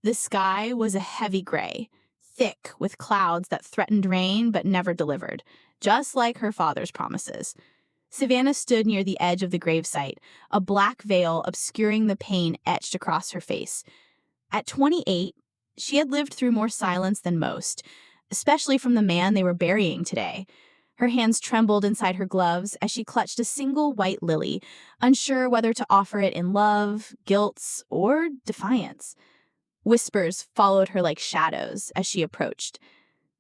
The sky was a heavy gray, thick with clouds that threatened rain but never delivered, just like her father's promises. Savannah stood near the edge of the gravesite, a black veil obscuring the pain etched across her face. At 28, she had lived through more silence than most, especially from the man they were burying today. Her hands trembled inside her gloves as she clutched a single white lily, unsure whether to offer it in love, guilt, or defiance. Whispers followed her like shadows as she approached.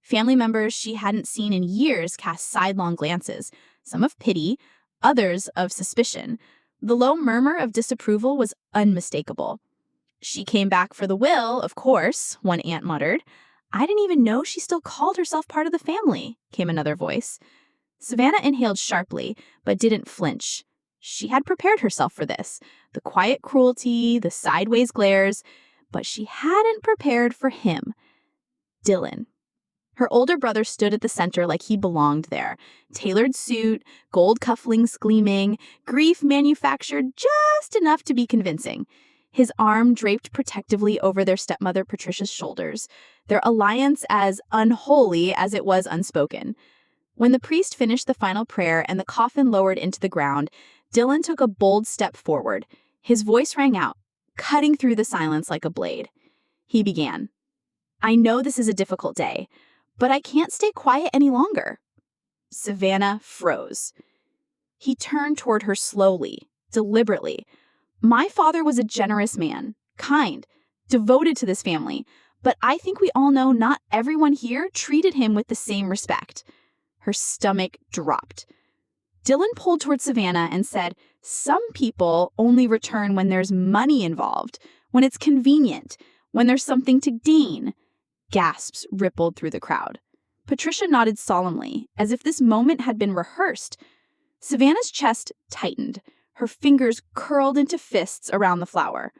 Family members she hadn't seen in years cast sidelong glances, some of pity, others of suspicion. The low murmur of disapproval was unmistakable. "She came back for the will, of course," one aunt muttered. "I didn't even know she still called herself part of the family," came another voice. Savannah inhaled sharply, but didn't flinch. She had prepared herself for this, the quiet cruelty, the sideways glares, but she hadn't prepared for him. Dylan. Her older brother stood at the center like he belonged there. Tailored suit, gold cufflinks gleaming, grief manufactured just enough to be convincing. His arm draped protectively over their stepmother Patricia's shoulders, their alliance as unholy as it was unspoken. When the priest finished the final prayer and the coffin lowered into the ground, Dylan took a bold step forward. His voice rang out, cutting through the silence like a blade. He began, "I know this is a difficult day, but I can't stay quiet any longer." Savannah froze. He turned toward her slowly, deliberately. "My father was a generous man, kind, devoted to this family, but I think we all know not everyone here treated him with the same respect." Her stomach dropped. Dylan pulled toward Savannah and said, "Some people only return when there's money involved, when it's convenient, when there's something to gain." Gasps rippled through the crowd. Patricia nodded solemnly, as if this moment had been rehearsed. Savannah's chest tightened. Her fingers curled into fists around the flower.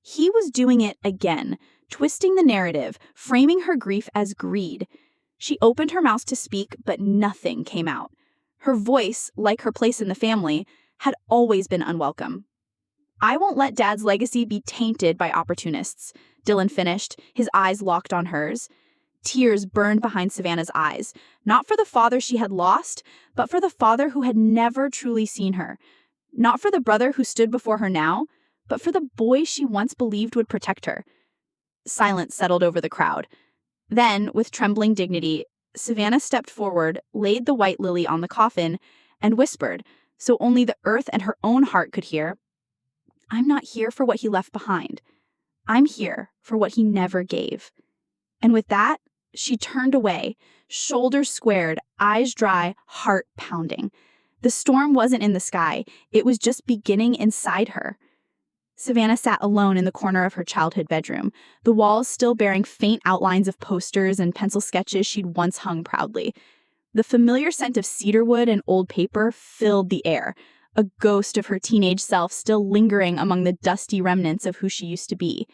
He was doing it again, twisting the narrative, framing her grief as greed. She opened her mouth to speak, but nothing came out. Her voice, like her place in the family, had always been unwelcome. "I won't let Dad's legacy be tainted by opportunists," Dylan finished, his eyes locked on hers. Tears burned behind Savannah's eyes, not for the father she had lost, but for the father who had never truly seen her. Not for the brother who stood before her now, but for the boy she once believed would protect her. Silence settled over the crowd. Then, with trembling dignity, Savannah stepped forward, laid the white lily on the coffin, and whispered, so only the earth and her own heart could hear, "I'm not here for what he left behind. I'm here for what he never gave." And with that, she turned away, shoulders squared, eyes dry, heart pounding. The storm wasn't in the sky, it was just beginning inside her. Savannah sat alone in the corner of her childhood bedroom, the walls still bearing faint outlines of posters and pencil sketches she'd once hung proudly. The familiar scent of cedarwood and old paper filled the air, a ghost of her teenage self still lingering among the dusty remnants of who she used to be.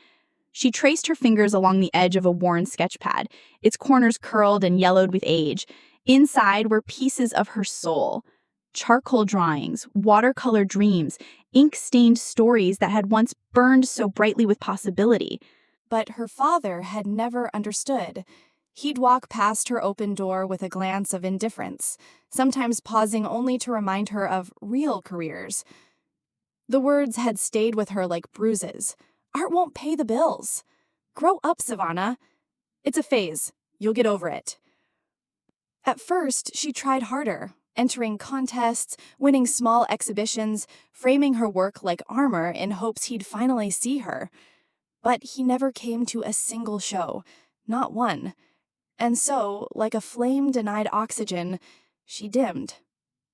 She traced her fingers along the edge of a worn sketchpad, its corners curled and yellowed with age. Inside were pieces of her soul. Charcoal drawings, watercolor dreams, ink-stained stories that had once burned so brightly with possibility. But her father had never understood. He'd walk past her open door with a glance of indifference, sometimes pausing only to remind her of real careers. The words had stayed with her like bruises. "Art won't pay the bills. Grow up, Savannah. It's a phase. You'll get over it." At first, she tried harder, entering contests, winning small exhibitions, framing her work like armor in hopes he'd finally see her. But he never came to a single show, not one. And so, like a flame denied oxygen, she dimmed.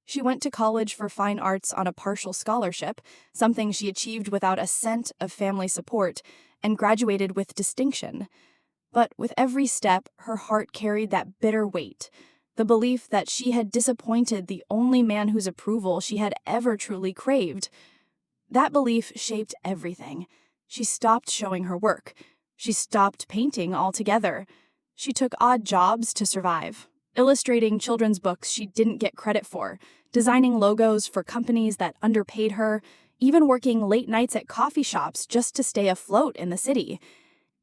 She went to college for fine arts on a partial scholarship, something she achieved without a cent of family support, and graduated with distinction. But with every step, her heart carried that bitter weight, the belief that she had disappointed the only man whose approval she had ever truly craved. That belief shaped everything. She stopped showing her work. She stopped painting altogether. She took odd jobs to survive, illustrating children's books she didn't get credit for, designing logos for companies that underpaid her, even working late nights at coffee shops just to stay afloat in the city.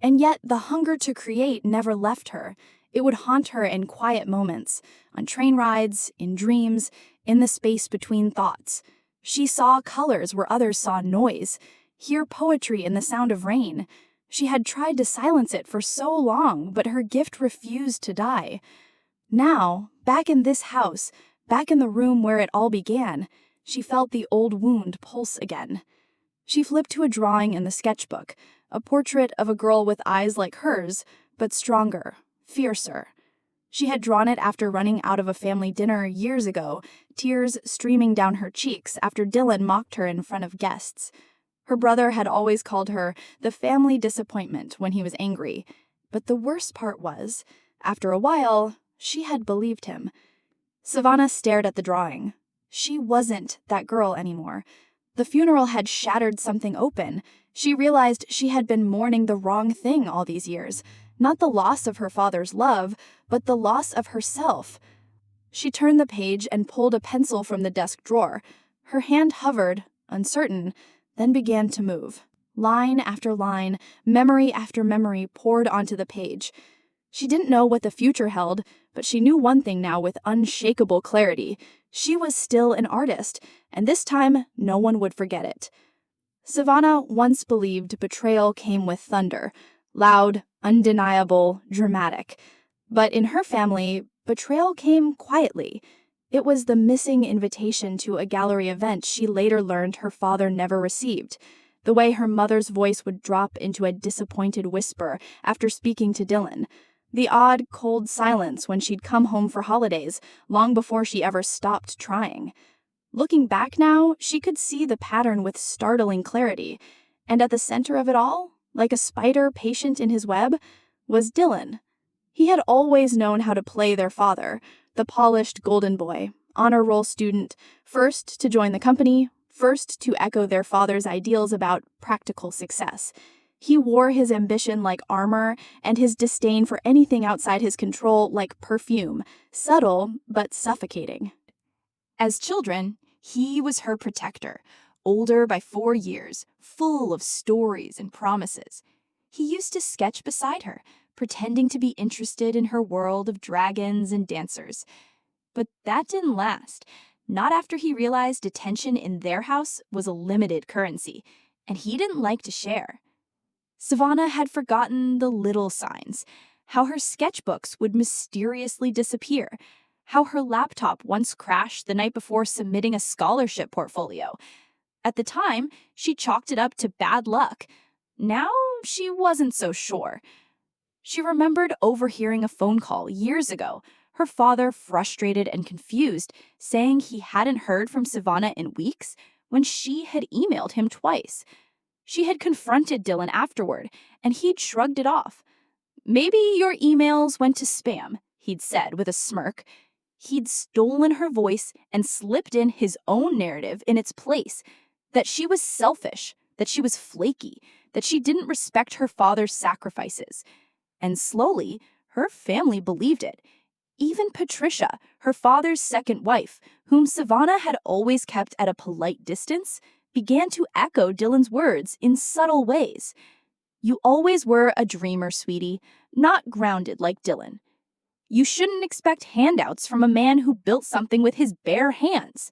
And yet the hunger to create never left her. It would haunt her in quiet moments, on train rides, in dreams, in the space between thoughts. She saw colors where others saw noise, hear poetry in the sound of rain. She had tried to silence it for so long, but her gift refused to die. Now, back in this house, back in the room where it all began, she felt the old wound pulse again. She flipped to a drawing in the sketchbook, a portrait of a girl with eyes like hers, but stronger, fiercer. She had drawn it after running out of a family dinner years ago, tears streaming down her cheeks after Dylan mocked her in front of guests. Her brother had always called her the family disappointment when he was angry, but the worst part was, after a while, she had believed him. Savana stared at the drawing. She wasn't that girl anymore. The funeral had shattered something open. She realized she had been mourning the wrong thing all these years. Not the loss of her father's love, but the loss of herself. She turned the page and pulled a pencil from the desk drawer. Her hand hovered, uncertain, then began to move. Line after line, memory after memory poured onto the page. She didn't know what the future held, but she knew one thing now with unshakable clarity. She was still an artist, and this time no one would forget it. Savana once believed betrayal came with thunder, loud, undeniable, dramatic. But in her family, betrayal came quietly. It was the missing invitation to a gallery event she later learned her father never received. The way her mother's voice would drop into a disappointed whisper after speaking to Dylan. The odd, cold silence when she'd come home for holidays, long before she ever stopped trying. Looking back now, she could see the pattern with startling clarity. And at the center of it all, like a spider patient in his web, was Dylan. He had always known how to play their father, the polished golden boy, honor roll student, first to join the company, first to echo their father's ideals about practical success. He wore his ambition like armor and his disdain for anything outside his control like perfume, subtle but suffocating. As children, he was her protector, older by 4 years, full of stories and promises. He used to sketch beside her, pretending to be interested in her world of dragons and dancers. But that didn't last, not after he realized attention in their house was a limited currency, and he didn't like to share. Savana had forgotten the little signs, how her sketchbooks would mysteriously disappear, how her laptop once crashed the night before submitting a scholarship portfolio. At the time, she chalked it up to bad luck. Now, she wasn't so sure. She remembered overhearing a phone call years ago, her father frustrated and confused, saying he hadn't heard from Savana in weeks when she had emailed him twice. She had confronted Dylan afterward, and he'd shrugged it off. "Maybe your emails went to spam," he'd said with a smirk. He'd stolen her voice and slipped in his own narrative in its place, that she was selfish, that she was flaky, that she didn't respect her father's sacrifices. And slowly, her family believed it. Even Patricia, her father's second wife, whom Savana had always kept at a polite distance, began to echo Dylan's words in subtle ways. "You always were a dreamer, sweetie, not grounded like Dylan. You shouldn't expect handouts from a man who built something with his bare hands."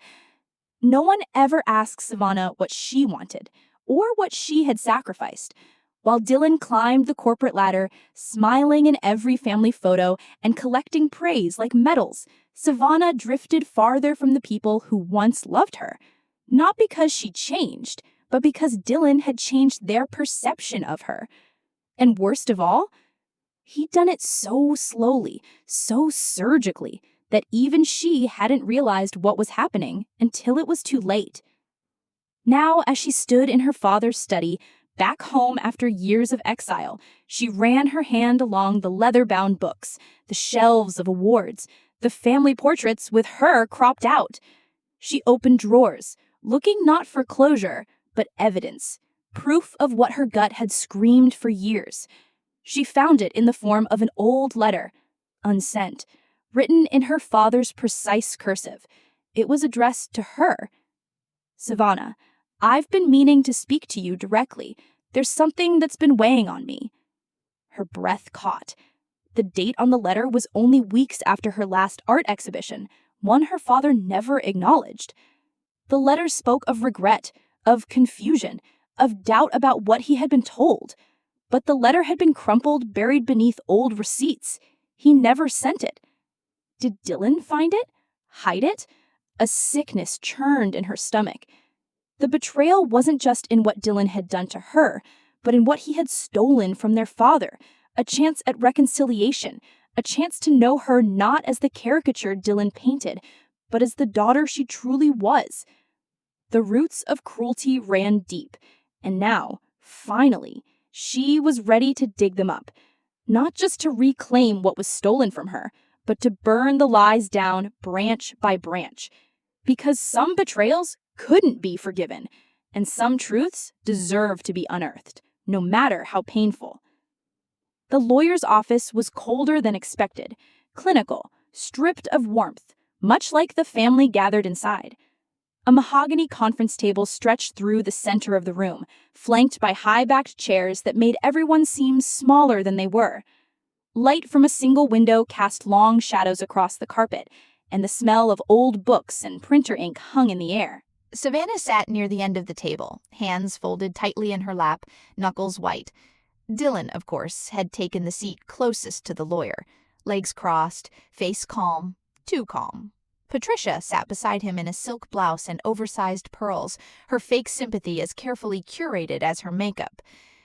No one ever asked Savana what she wanted, or what she had sacrificed. While Dylan climbed the corporate ladder, smiling in every family photo and collecting praise like medals, Savana drifted farther from the people who once loved her. Not because she changed, but because Dylan had changed their perception of her. And worst of all, he'd done it so slowly, so surgically, that even she hadn't realized what was happening until it was too late. Now, as she stood in her father's study, back home after years of exile, she ran her hand along the leather-bound books, the shelves of awards, the family portraits with her cropped out. She opened drawers, looking not for closure, but evidence, proof of what her gut had screamed for years. She found it in the form of an old letter, unsent, written in her father's precise cursive. It was addressed to her. "Savana, I've been meaning to speak to you directly. There's something that's been weighing on me." Her breath caught. The date on the letter was only weeks after her last art exhibition, one her father never acknowledged. The letter spoke of regret, of confusion, of doubt about what he had been told. But the letter had been crumpled, buried beneath old receipts. He never sent it. Did Dylan find it? Hide it? A sickness churned in her stomach. The betrayal wasn't just in what Dylan had done to her, but in what he had stolen from their father, a chance at reconciliation, a chance to know her not as the caricature Dylan painted, but as the daughter she truly was. The roots of cruelty ran deep, and now, finally, she was ready to dig them up, not just to reclaim what was stolen from her, but to burn the lies down branch by branch. Because some betrayals couldn't be forgiven, and some truths deserve to be unearthed, no matter how painful. The lawyer's office was colder than expected, clinical, stripped of warmth, much like the family gathered inside. A mahogany conference table stretched through the center of the room, flanked by high-backed chairs that made everyone seem smaller than they were. Light from a single window cast long shadows across the carpet, and the smell of old books and printer ink hung in the air. Savannah sat near the end of the table, hands folded tightly in her lap, knuckles white. Dylan, of course, had taken the seat closest to the lawyer, legs crossed, face calm, too calm. Patricia sat beside him in a silk blouse and oversized pearls, her fake sympathy as carefully curated as her makeup.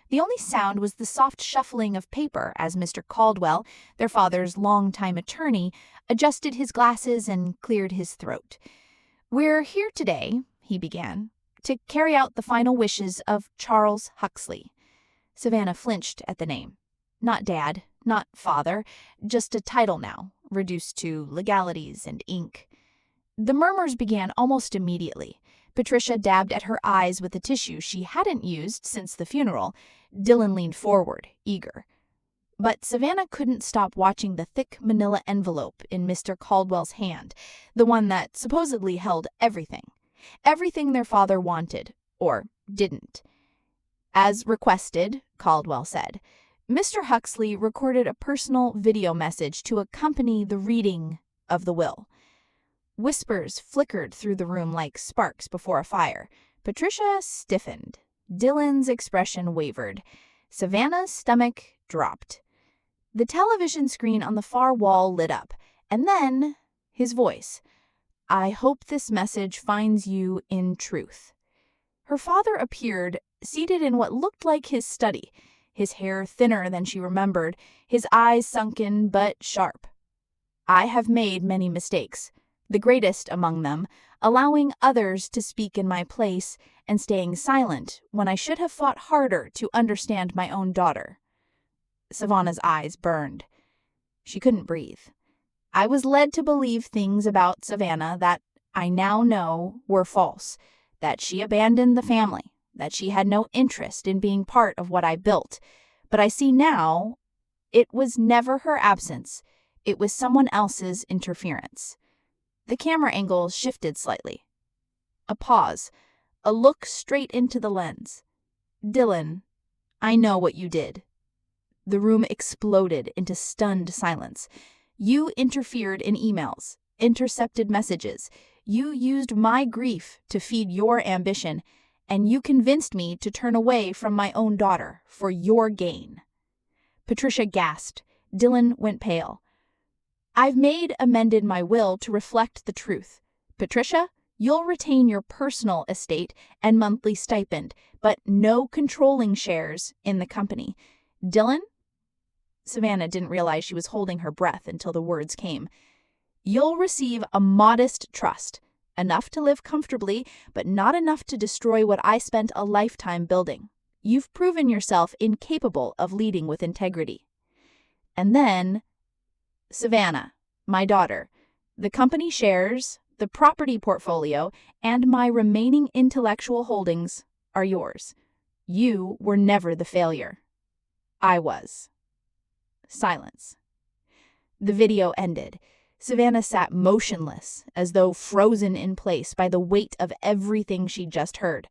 The only sound was the soft shuffling of paper as Mr. Caldwell, their father's longtime attorney, adjusted his glasses and cleared his throat. "We're here today," he began, "to carry out the final wishes of Charles Huxley." Savannah flinched at the name. Not dad, not father, just a title now, reduced to legalities and ink. The murmurs began almost immediately. Patricia dabbed at her eyes with a tissue she hadn't used since the funeral. Dylan leaned forward, eager. But Savannah couldn't stop watching the thick manila envelope in Mr. Caldwell's hand, the one that supposedly held everything. Everything their father wanted, or didn't. As requested, Caldwell said, Mr. Huxley recorded a personal video message to accompany the reading of the will. Whispers flickered through the room like sparks before a fire. Patricia stiffened. Dylan's expression wavered. Savannah's stomach dropped. The television screen on the far wall lit up, and then his voice. "I hope this message finds you in truth." Her father appeared, seated in what looked like his study, his hair thinner than she remembered, his eyes sunken but sharp. "I have made many mistakes, the greatest among them, allowing others to speak in my place and staying silent when I should have fought harder to understand my own daughter." Savannah's eyes burned. She couldn't breathe. "I was led to believe things about Savannah that I now know were false, that she abandoned the family, that she had no interest in being part of what I built. But I see now it was never her absence. It was someone else's interference." The camera angle shifted slightly. A pause, a look straight into the lens. "Dylan, I know what you did." The room exploded into stunned silence. "You interfered in emails, intercepted messages. You used my grief to feed your ambition, and you convinced me to turn away from my own daughter for your gain." Patricia gasped. Dylan went pale. "I've amended my will to reflect the truth. Patricia, you'll retain your personal estate and monthly stipend, but no controlling shares in the company. Dylan?" Savannah didn't realize she was holding her breath until the words came. "You'll receive a modest trust, enough to live comfortably, but not enough to destroy what I spent a lifetime building. You've proven yourself incapable of leading with integrity. And then, Savannah, my daughter, the company shares, the property portfolio, and my remaining intellectual holdings are yours. You were never the failure. I was." Silence. The video ended. Savannah sat motionless, as though frozen in place by the weight of everything she'd just heard.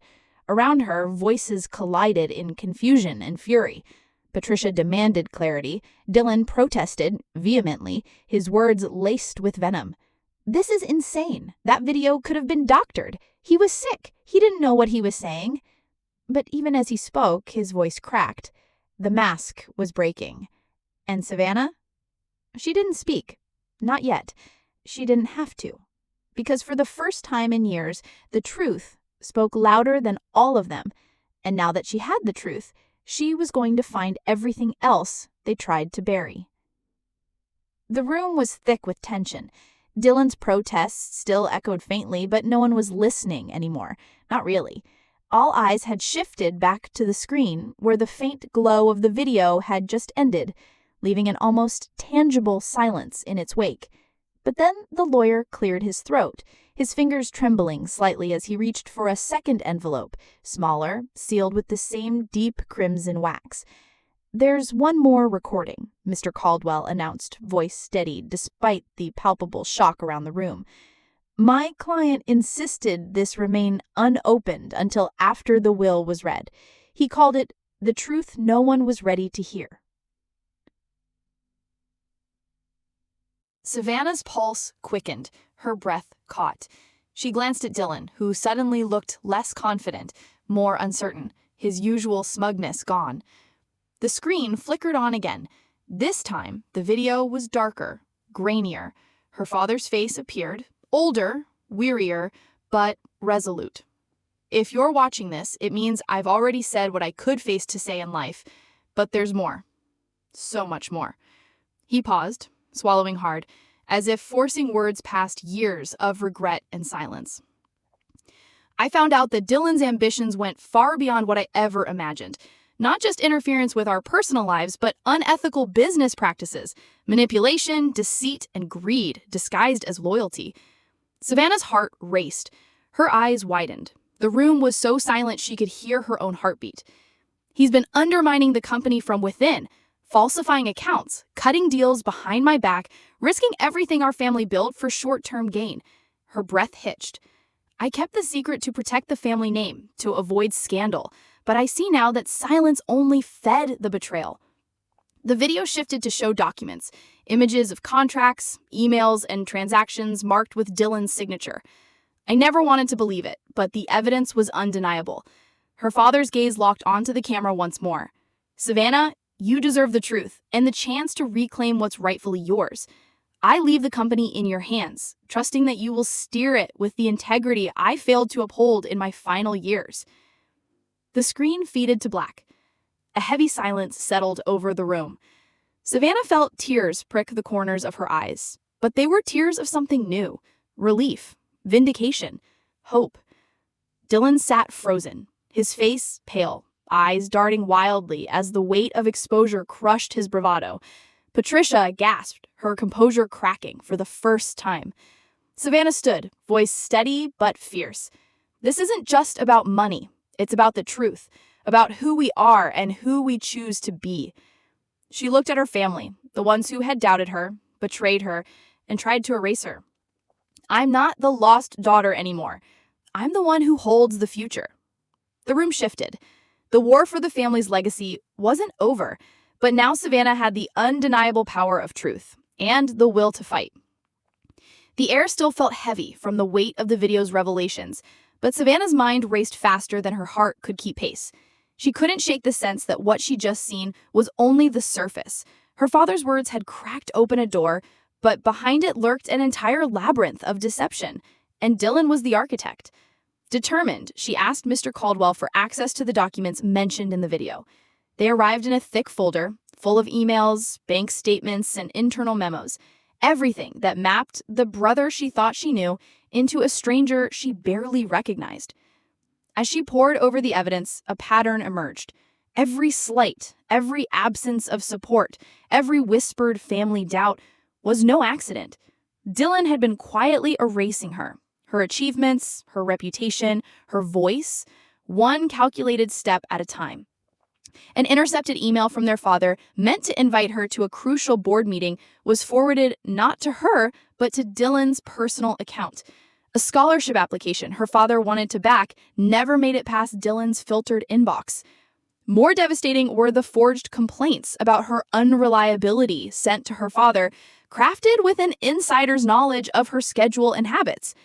Around her, voices collided in confusion and fury. Patricia demanded clarity. Dylan protested vehemently, his words laced with venom. "This is insane. That video could have been doctored. He was sick. He didn't know what he was saying." But even as he spoke, his voice cracked. The mask was breaking. And Savana? She didn't speak. Not yet. She didn't have to. Because for the first time in years, the truth spoke louder than all of them. And now that she had the truth, she was going to find everything else they tried to bury. The room was thick with tension. Dylan's protests still echoed faintly, but no one was listening anymore. Not really. All eyes had shifted back to the screen, where the faint glow of the video had just ended, leaving an almost tangible silence in its wake. But then the lawyer cleared his throat, his fingers trembling slightly as he reached for a second envelope, smaller, sealed with the same deep crimson wax. "There's one more recording," Mr. Caldwell announced, voice steady despite the palpable shock around the room. "My client insisted this remain unopened until after the will was read. He called it the truth no one was ready to hear." Savannah's pulse quickened, her breath caught. She glanced at Dylan, who suddenly looked less confident, more uncertain, his usual smugness gone. The screen flickered on again. This time, the video was darker, grainier. Her father's face appeared, older, wearier, but resolute. "If you're watching this, it means I've already said what I could face to say in life, but there's more. So much more." He paused, swallowing hard, as if forcing words past years of regret and silence. "I found out that Dylan's ambitions went far beyond what I ever imagined. Not just interference with our personal lives, but unethical business practices, manipulation, deceit, and greed disguised as loyalty." Savannah's heart raced. Her eyes widened. The room was so silent she could hear her own heartbeat. "He's been undermining the company from within, falsifying accounts, cutting deals behind my back, risking everything our family built for short-term gain." Her breath hitched. "I kept the secret to protect the family name, to avoid scandal, but I see now that silence only fed the betrayal." The video shifted to show documents, images of contracts, emails, and transactions marked with Dylan's signature. I never wanted to believe it, but the evidence was undeniable. Her father's gaze locked onto the camera once more. "Savannah, you deserve the truth and the chance to reclaim what's rightfully yours. I leave the company in your hands, trusting that you will steer it with the integrity I failed to uphold in my final years." The screen faded to black. A heavy silence settled over the room. Savannah felt tears prick the corners of her eyes, but they were tears of something new: relief, vindication, hope. Dylan sat frozen, his face pale, eyes darting wildly as the weight of exposure crushed his bravado. Patricia gasped, her composure cracking for the first time. Savannah stood, voice steady but fierce. "This isn't just about money. It's about the truth, about who we are and who we choose to be." She looked at her family, the ones who had doubted her, betrayed her, and tried to erase her. "I'm not the lost daughter anymore. I'm the one who holds the future." The room shifted. The war for the family's legacy wasn't over, but now Savannah had the undeniable power of truth and the will to fight. The air still felt heavy from the weight of the video's revelations, but Savannah's mind raced faster than her heart could keep pace. She couldn't shake the sense that what she'd just seen was only the surface. Her father's words had cracked open a door, but behind it lurked an entire labyrinth of deception, and Dylan was the architect. Determined, she asked Mr. Caldwell for access to the documents mentioned in the video. They arrived in a thick folder, full of emails, bank statements, and internal memos. Everything that mapped the brother she thought she knew into a stranger she barely recognized. As she pored over the evidence, a pattern emerged. Every slight, every absence of support, every whispered family doubt was no accident. Dylan had been quietly erasing her achievements, her reputation, her voice, one calculated step at a time. An intercepted email from their father, meant to invite her to a crucial board meeting, was forwarded not to her, but to Dylan's personal account. A scholarship application her father wanted to back never made it past Dylan's filtered inbox. More devastating were the forged complaints about her unreliability sent to her father, crafted with an insider's knowledge of her schedule and habits.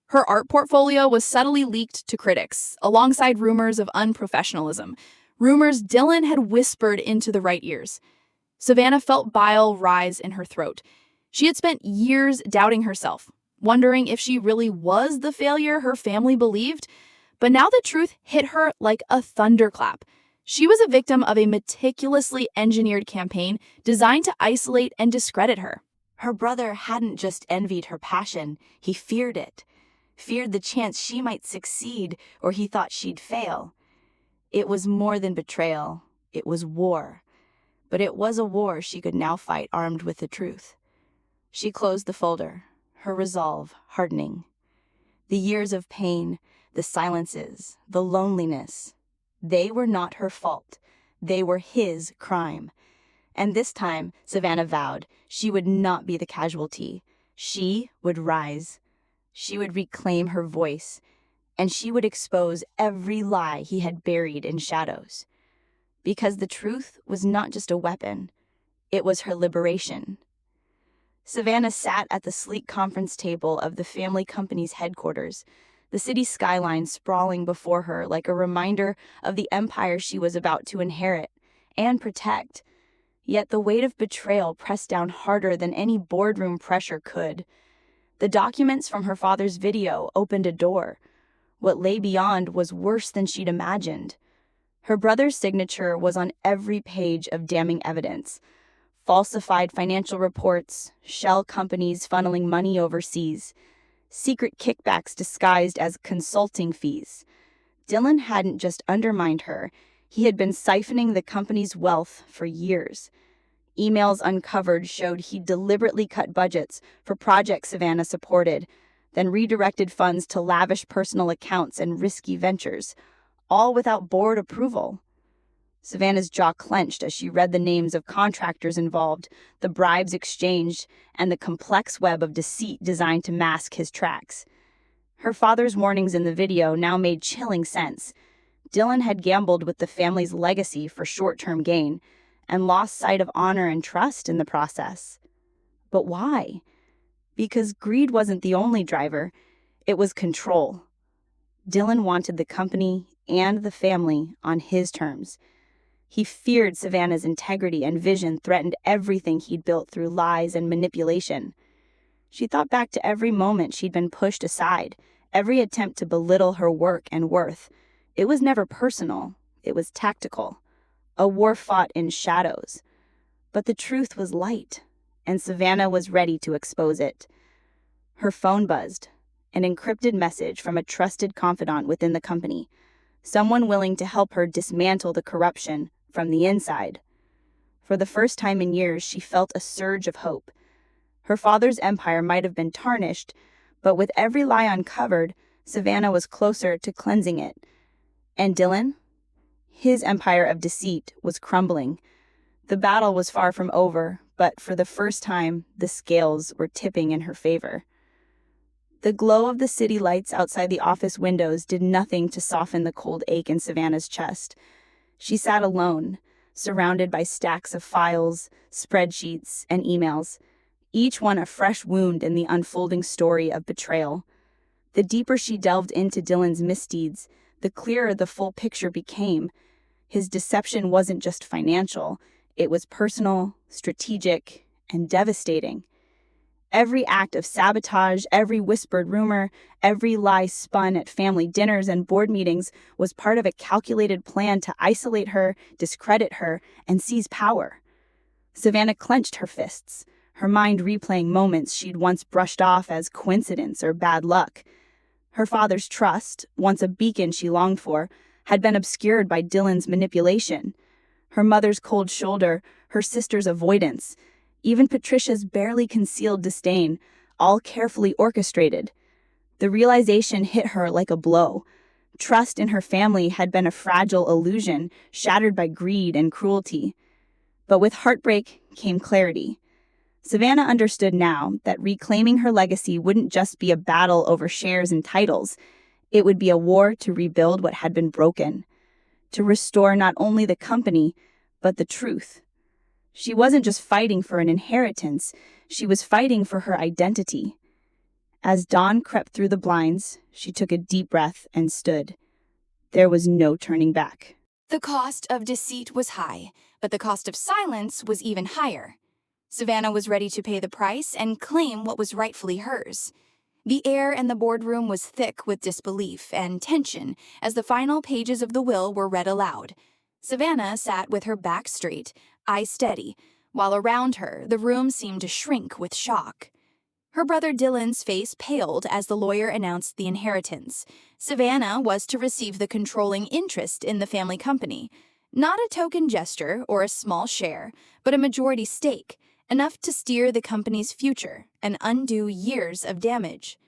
Her art portfolio was subtly leaked to critics, alongside rumors of unprofessionalism, rumors Dylan had whispered into the right ears. Savannah felt bile rise in her throat. She had spent years doubting herself, wondering if she really was the failure her family believed. But now the truth hit her like a thunderclap. She was a victim of a meticulously engineered campaign designed to isolate and discredit her. Her brother hadn't just envied her passion, he feared it. Feared the chance she might succeed or he thought she'd fail. It was more than betrayal. It was war. But it was a war she could now fight armed with the truth. She closed the folder, her resolve hardening. The years of pain, the silences, the loneliness, they were not her fault. They were his crime. And this time, Savannah vowed, she would not be the casualty. She would rise. She would reclaim her voice, and she would expose every lie he had buried in shadows. Because the truth was not just a weapon, it was her liberation. Savannah sat at the sleek conference table of the family company's headquarters, the city skyline sprawling before her like a reminder of the empire she was about to inherit and protect. Yet the weight of betrayal pressed down harder than any boardroom pressure could. The documents from her father's video opened a door. What lay beyond was worse than she'd imagined. Her brother's signature was on every page of damning evidence. Falsified financial reports, shell companies funneling money overseas, secret kickbacks disguised as consulting fees. Dylan hadn't just undermined her, he had been siphoning the company's wealth for years. Emails uncovered showed he deliberately cut budgets for projects Savannah supported, then redirected funds to lavish personal accounts and risky ventures, all without board approval. Savannah's jaw clenched as she read the names of contractors involved, the bribes exchanged, and the complex web of deceit designed to mask his tracks. Her father's warnings in the video now made chilling sense. Dylan had gambled with the family's legacy for short-term gain, and lost sight of honor and trust in the process. But why? Because greed wasn't the only driver, it was control. Dylan wanted the company and the family on his terms. He feared Savannah's integrity and vision threatened everything he'd built through lies and manipulation. She thought back to every moment she'd been pushed aside, every attempt to belittle her work and worth. It was never personal, it was tactical. A war fought in shadows. But the truth was light, and Savannah was ready to expose it. Her phone buzzed, an encrypted message from a trusted confidant within the company, someone willing to help her dismantle the corruption from the inside. For the first time in years, she felt a surge of hope. Her father's empire might have been tarnished, but with every lie uncovered, Savannah was closer to cleansing it. And Dylan? His empire of deceit was crumbling. The battle was far from over, but for the first time, the scales were tipping in her favor. The glow of the city lights outside the office windows did nothing to soften the cold ache in Savannah's chest. She sat alone, surrounded by stacks of files, spreadsheets, and emails, each one a fresh wound in the unfolding story of betrayal. The deeper she delved into Dylan's misdeeds, the clearer the full picture became. His deception wasn't just financial, it was personal, strategic, and devastating. Every act of sabotage, every whispered rumor, every lie spun at family dinners and board meetings was part of a calculated plan to isolate her, discredit her, and seize power. Savannah clenched her fists, her mind replaying moments she'd once brushed off as coincidence or bad luck. Her father's trust, once a beacon she longed for, had been obscured by Dylan's manipulation. Her mother's cold shoulder, her sister's avoidance, even Patricia's barely concealed disdain, all carefully orchestrated. The realization hit her like a blow. Trust in her family had been a fragile illusion, shattered by greed and cruelty. But with heartbreak came clarity. Savannah understood now that reclaiming her legacy wouldn't just be a battle over shares and titles. It would be a war to rebuild what had been broken. to restore not only the company, but the truth. She wasn't just fighting for an inheritance, she was fighting for her identity. As dawn crept through the blinds, she took a deep breath and stood. There was no turning back. The cost of deceit was high, but the cost of silence was even higher. Savana was ready to pay the price and claim what was rightfully hers. The air in the boardroom was thick with disbelief and tension as the final pages of the will were read aloud. Savana sat with her back straight, eyes steady, while around her the room seemed to shrink with shock. Her brother Dylan's face paled as the lawyer announced the inheritance. Savana was to receive the controlling interest in the family company. Not a token gesture or a small share, but a majority stake, enough to steer the company's future and undo years of damage.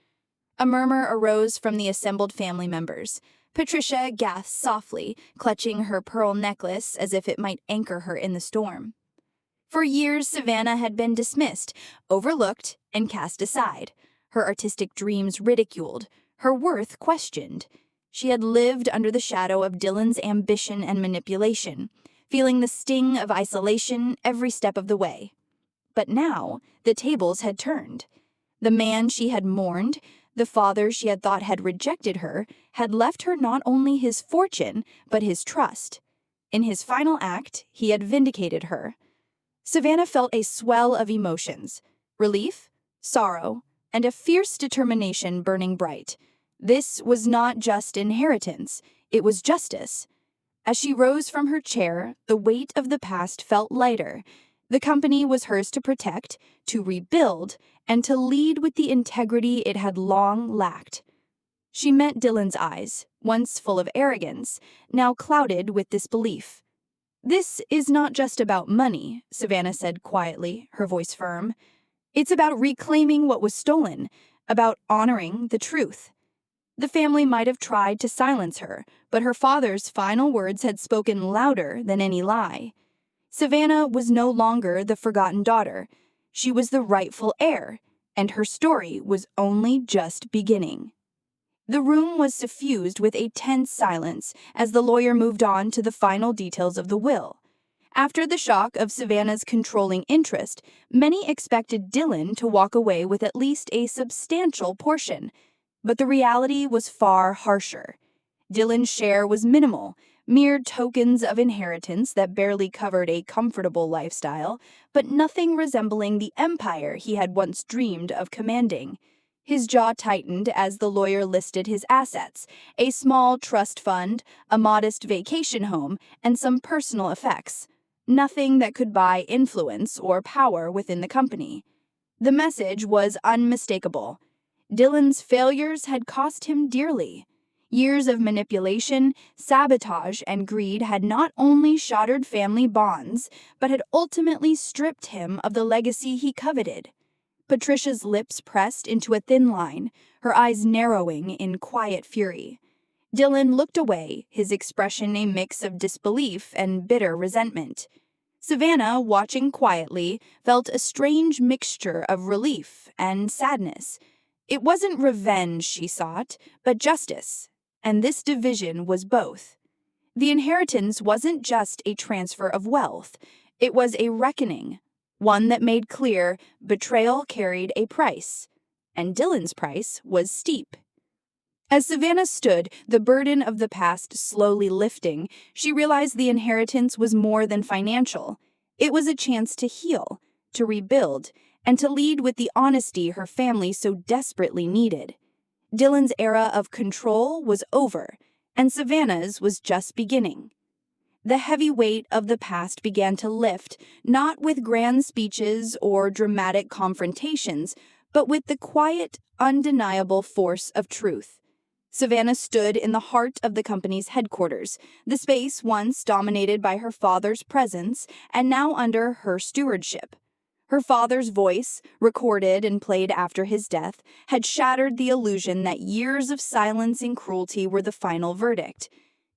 A murmur arose from the assembled family members. Patricia gasped softly, clutching her pearl necklace as if it might anchor her in the storm. For years, Savana had been dismissed, overlooked, and cast aside, her artistic dreams ridiculed, her worth questioned. She had lived under the shadow of Dylan's ambition and manipulation, feeling the sting of isolation every step of the way. But now, the tables had turned. The man she had mourned, the father she had thought had rejected her, had left her not only his fortune, but his trust. In his final act, he had vindicated her. Savana felt a swell of emotions, relief, sorrow, and a fierce determination burning bright. This was not just inheritance, it was justice. As she rose from her chair, the weight of the past felt lighter. The company was hers to protect, to rebuild, and to lead with the integrity it had long lacked. She met Dylan's eyes, once full of arrogance, now clouded with disbelief. "This is not just about money," Savana said quietly, her voice firm. "It's about reclaiming what was stolen, about honoring the truth." The family might have tried to silence her, but her father's final words had spoken louder than any lie. Savana was no longer the forgotten daughter. She was the rightful heir, and her story was only just beginning. The room was suffused with a tense silence as the lawyer moved on to the final details of the will. After the shock of Savannah's controlling interest, many expected Dylan to walk away with at least a substantial portion. But the reality was far harsher. Dylan's share was minimal, mere tokens of inheritance that barely covered a comfortable lifestyle, but nothing resembling the empire he had once dreamed of commanding. His jaw tightened as the lawyer listed his assets: a small trust fund, a modest vacation home, and some personal effects. Nothing that could buy influence or power within the company. The message was unmistakable. Dylan's failures had cost him dearly. Years of manipulation, sabotage, and greed had not only shattered family bonds, but had ultimately stripped him of the legacy he coveted. Patricia's lips pressed into a thin line, her eyes narrowing in quiet fury. Dylan looked away, his expression a mix of disbelief and bitter resentment. Savana, watching quietly, felt a strange mixture of relief and sadness. It wasn't revenge she sought, but justice, and this division was both. The inheritance wasn't just a transfer of wealth, it was a reckoning. One that made clear betrayal carried a price, and Dylan's price was steep. As Savana stood, the burden of the past slowly lifting, she realized the inheritance was more than financial. It was a chance to heal, to rebuild, and to lead with the honesty her family so desperately needed. Dylan's era of control was over, and Savannah's was just beginning. The heavy weight of the past began to lift, not with grand speeches or dramatic confrontations, but with the quiet, undeniable force of truth. Savana stood in the heart of the company's headquarters, the space once dominated by her father's presence and now under her stewardship. Her father's voice, recorded and played after his death, had shattered the illusion that years of silence and cruelty were the final verdict.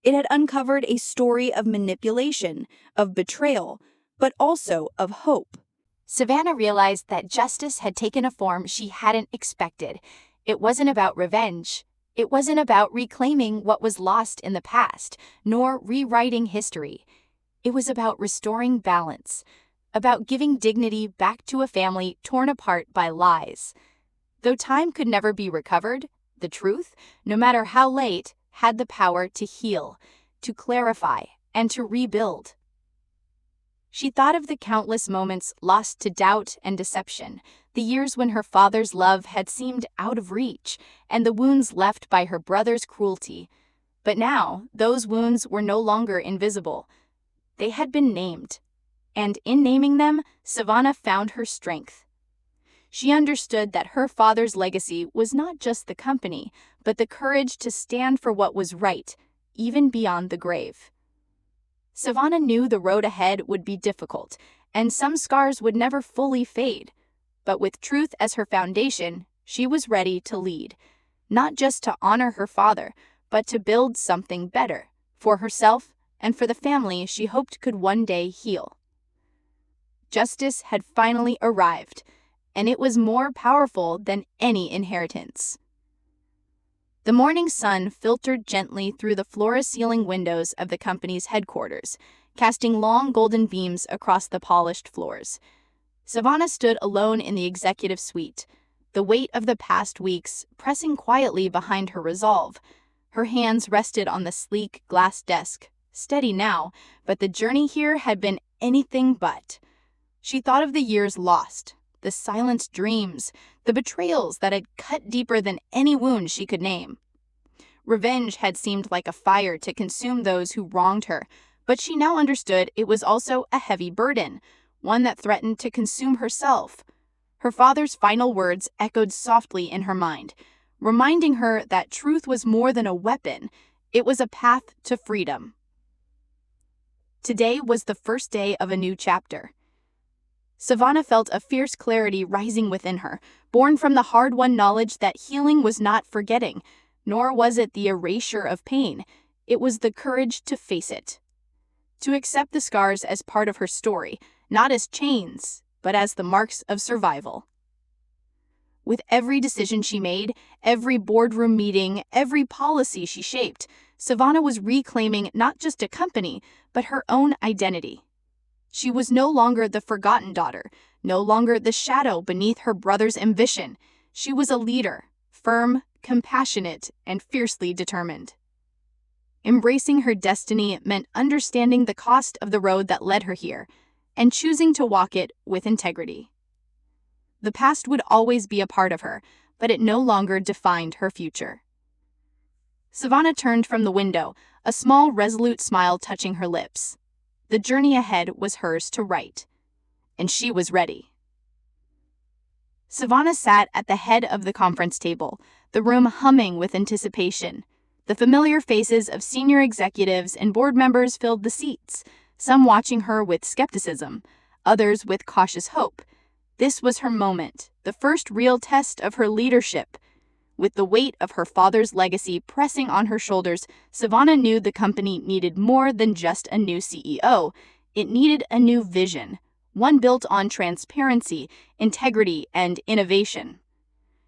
It had uncovered a story of manipulation, of betrayal, but also of hope. Savana realized that justice had taken a form she hadn't expected. It wasn't about revenge. It wasn't about reclaiming what was lost in the past, nor rewriting history. It was about restoring balance, about giving dignity back to a family torn apart by lies. Though time could never be recovered, the truth, no matter how late, had the power to heal, to clarify, and to rebuild. She thought of the countless moments lost to doubt and deception, the years when her father's love had seemed out of reach, and the wounds left by her brother's cruelty. But now, those wounds were no longer invisible. They had been named, and in naming them, Savana found her strength. She understood that her father's legacy was not just the company, but the courage to stand for what was right, even beyond the grave. Savana knew the road ahead would be difficult, and some scars would never fully fade. But with truth as her foundation, she was ready to lead, not just to honor her father, but to build something better, for herself and for the family she hoped could one day heal. Justice had finally arrived, and it was more powerful than any inheritance. The morning sun filtered gently through the floor-ceiling windows of the company's headquarters, casting long golden beams across the polished floors. Savana stood alone in the executive suite, the weight of the past weeks pressing quietly behind her resolve. Her hands rested on the sleek glass desk, steady now, but the journey here had been anything but. She thought of the years lost, the silent dreams, the betrayals that had cut deeper than any wound she could name. Revenge had seemed like a fire to consume those who wronged her, but she now understood it was also a heavy burden, one that threatened to consume herself. Her father's final words echoed softly in her mind, reminding her that truth was more than a weapon, it was a path to freedom. Today was the first day of a new chapter. Savana felt a fierce clarity rising within her, born from the hard-won knowledge that healing was not forgetting, nor was it the erasure of pain. It was the courage to face it. To accept the scars as part of her story, not as chains, but as the marks of survival. With every decision she made, every boardroom meeting, every policy she shaped, Savana was reclaiming not just a company, but her own identity. She was no longer the forgotten daughter, no longer the shadow beneath her brother's ambition. She was a leader, firm, compassionate, and fiercely determined. Embracing her destiny meant understanding the cost of the road that led her here, and choosing to walk it with integrity. The past would always be a part of her, but it no longer defined her future. Savana turned from the window, a small, resolute smile touching her lips. The journey ahead was hers to write, and she was ready. Savana sat at the head of the conference table, the room humming with anticipation. The familiar faces of senior executives and board members filled the seats, some watching her with skepticism, others with cautious hope. This was her moment, the first real test of her leadership. With the weight of her father's legacy pressing on her shoulders, Savana knew the company needed more than just a new CEO. It needed a new vision, one built on transparency, integrity, and innovation.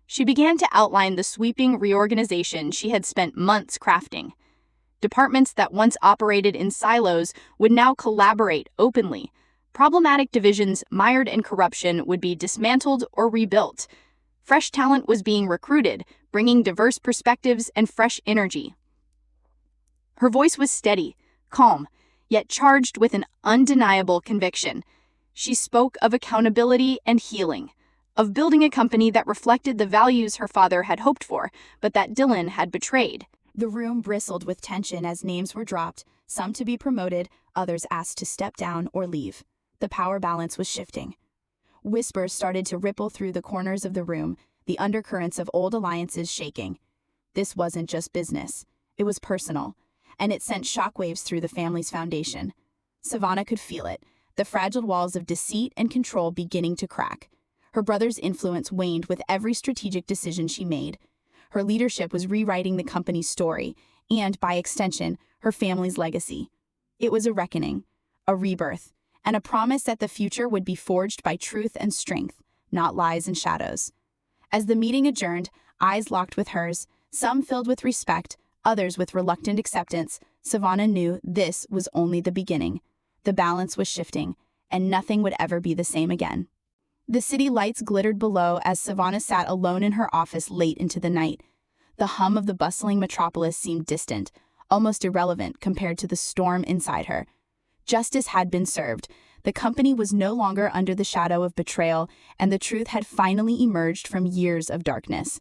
She began to outline the sweeping reorganization she had spent months crafting. Departments that once operated in silos would now collaborate openly. Problematic divisions mired in corruption would be dismantled or rebuilt. Fresh talent was being recruited, bringing diverse perspectives and fresh energy. Her voice was steady, calm, yet charged with an undeniable conviction. She spoke of accountability and healing, of building a company that reflected the values her father had hoped for, but that Dylan had betrayed. The room bristled with tension as names were dropped, some to be promoted, others asked to step down or leave. The power balance was shifting. Whispers started to ripple through the corners of the room, the undercurrents of old alliances shaking. This wasn't just business. It was personal, and it sent shockwaves through the family's foundation. Savana could feel it, the fragile walls of deceit and control beginning to crack. Her brother's influence waned with every strategic decision she made. Her leadership was rewriting the company's story, and, by extension, her family's legacy. It was a reckoning, a rebirth, and a promise that the future would be forged by truth and strength, not lies and shadows. As the meeting adjourned, eyes locked with hers, Some filled with respect, others with reluctant acceptance. Savana knew this was only the beginning. The balance was shifting, and nothing would ever be the same again. The city lights glittered below as Savana sat alone in her office late into the night. The hum of the bustling metropolis seemed distant, almost irrelevant compared to the storm inside her. Justice had been served. The company was no longer under the shadow of betrayal, and the truth had finally emerged from years of darkness.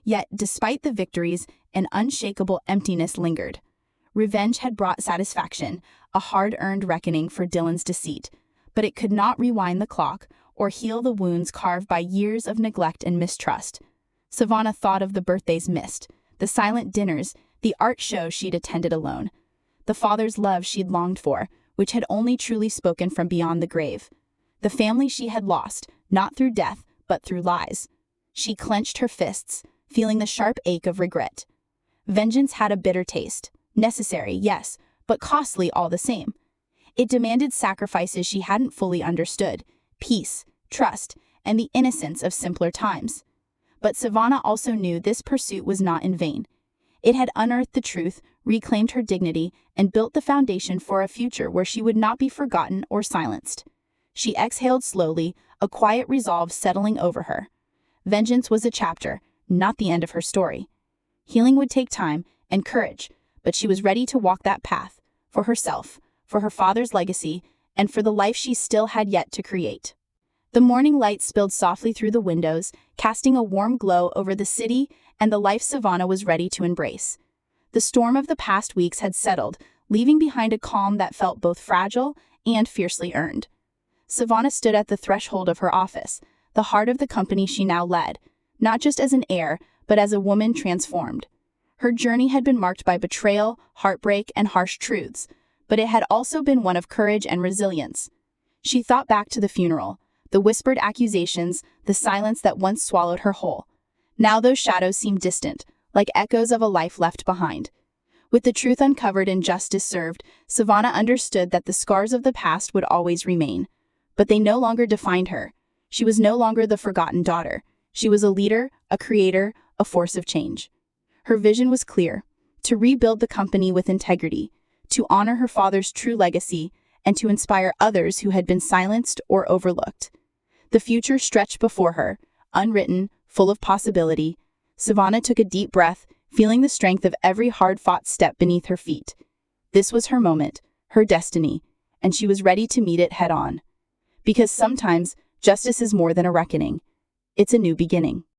Yet, despite the victories, an unshakable emptiness lingered. Revenge had brought satisfaction, a hard-earned reckoning for Dylan's deceit, but it could not rewind the clock or heal the wounds carved by years of neglect and mistrust. Savana thought of the birthdays missed, the silent dinners, the art shows she'd attended alone, the father's love she'd longed for, which had only truly spoken from beyond the grave. The family she had lost, not through death, but through lies. She clenched her fists, feeling the sharp ache of regret. Vengeance had a bitter taste. Necessary, yes, but costly all the same. It demanded sacrifices she hadn't fully understood: peace, trust, and the innocence of simpler times. But Savana also knew this pursuit was not in vain. It had unearthed the truth, reclaimed her dignity, and built the foundation for a future where she would not be forgotten or silenced. She exhaled slowly, a quiet resolve settling over her. Vengeance was a chapter, not the end of her story. Healing would take time and courage, but she was ready to walk that path, for herself, for her father's legacy, and for the life she still had yet to create. The morning light spilled softly through the windows, casting a warm glow over the city and the life Savana was ready to embrace. The storm of the past weeks had settled, leaving behind a calm that felt both fragile and fiercely earned. Savana stood at the threshold of her office, the heart of the company she now led, not just as an heir, but as a woman transformed. Her journey had been marked by betrayal, heartbreak, and harsh truths, but it had also been one of courage and resilience. She thought back to the funeral, the whispered accusations, the silence that once swallowed her whole. Now those shadows seemed distant, like echoes of a life left behind. With the truth uncovered and justice served, Savana understood that the scars of the past would always remain. But they no longer defined her. She was no longer the forgotten daughter. She was a leader, a creator, a force of change. Her vision was clear: to rebuild the company with integrity, to honor her father's true legacy, and to inspire others who had been silenced or overlooked. The future stretched before her, unwritten, full of possibility. Savana took a deep breath, feeling the strength of every hard-fought step beneath her feet. This was her moment, her destiny, and she was ready to meet it head-on. Because sometimes, justice is more than a reckoning. It's a new beginning.